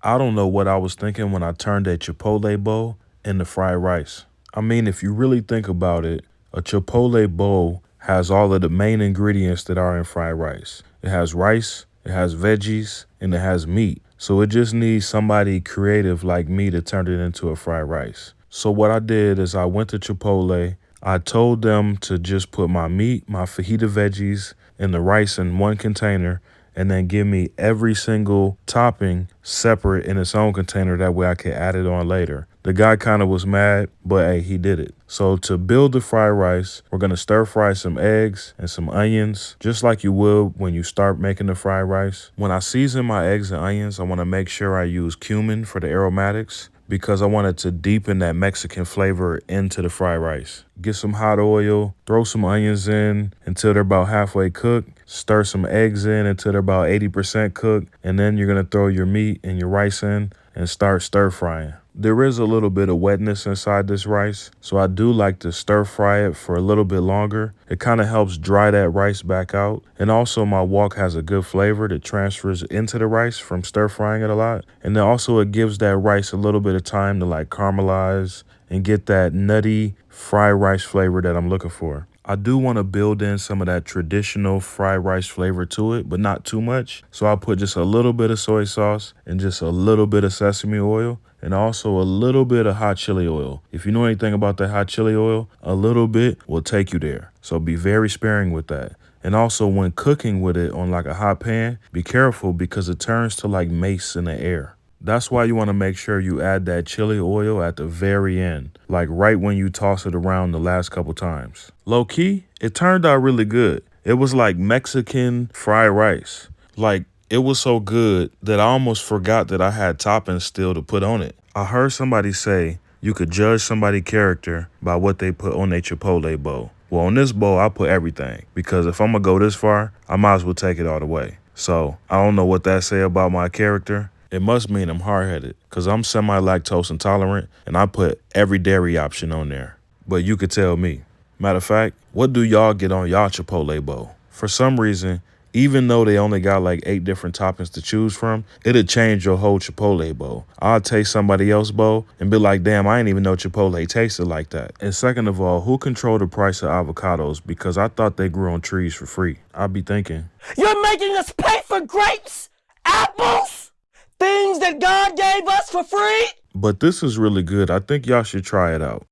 I don't know what I was thinking when I turned that Chipotle bowl into fried rice. I mean, if you really think about it, a Chipotle bowl has all of the main ingredients that are in fried rice. It has rice, it has veggies, and it has meat. So it just needs somebody creative like me to turn it into a fried rice. So what I did is I went to Chipotle. I told them to just put my meat, my fajita veggies, and the rice in one container, and then give me every single topping separate in its own container. That way I could add it on later. The guy kind of was mad, but hey, he did it. So to build the fried rice, we're going to stir fry some eggs and some onions, just like you would when you start making the fried rice. When I season my eggs and onions, I want to make sure I use cumin for the aromatics, because I wanted to deepen that Mexican flavor into the fried rice. Get some hot oil, throw some onions in until they're about halfway cooked, stir some eggs in until they're about 80% cooked, and then you're gonna throw your meat and your rice in and start stir frying. There is a little bit of wetness inside this rice, so I do like to stir fry it for a little bit longer. It kind of helps dry that rice back out. And also my wok has a good flavor that transfers into the rice from stir frying it a lot. And then also it gives that rice a little bit of time to like caramelize and get that nutty fried rice flavor that I'm looking for. I do want to build in some of that traditional fried rice flavor to it, but not too much. So I'll put just a little bit of soy sauce and just a little bit of sesame oil, and also a little bit of hot chili oil. If you know anything about that hot chili oil, a little bit will take you there. So be very sparing with that. And also when cooking with it on like a hot pan, be careful because it turns to like mace in the air. That's why you want to make sure you add that chili oil at the very end, like right when you toss it around the last couple times. Low key, it turned out really good. It was like Mexican fried rice. Like, it was so good that I almost forgot that I had toppings still to put on it. I heard somebody say you could judge somebody's character by what they put on their Chipotle bowl. Well, on this bowl, I put everything, because if I'm gonna go this far, I might as well take it all the way. So I don't know what that say about my character. It must mean I'm hard-headed, because I'm semi-lactose intolerant and I put every dairy option on there. But you could tell me. Matter of fact, what do y'all get on y'all Chipotle bowl? For some reason, even though they only got like 8 different toppings to choose from, it'll change your whole Chipotle bowl. I'll taste somebody else's bowl and be like, damn, I didn't even know Chipotle tasted like that. And second of all, who controlled the price of avocados? Because I thought they grew on trees for free. I'll be thinking, you're making us pay for grapes, apples, things that God gave us for free? but this is really good. I think y'all should try it out.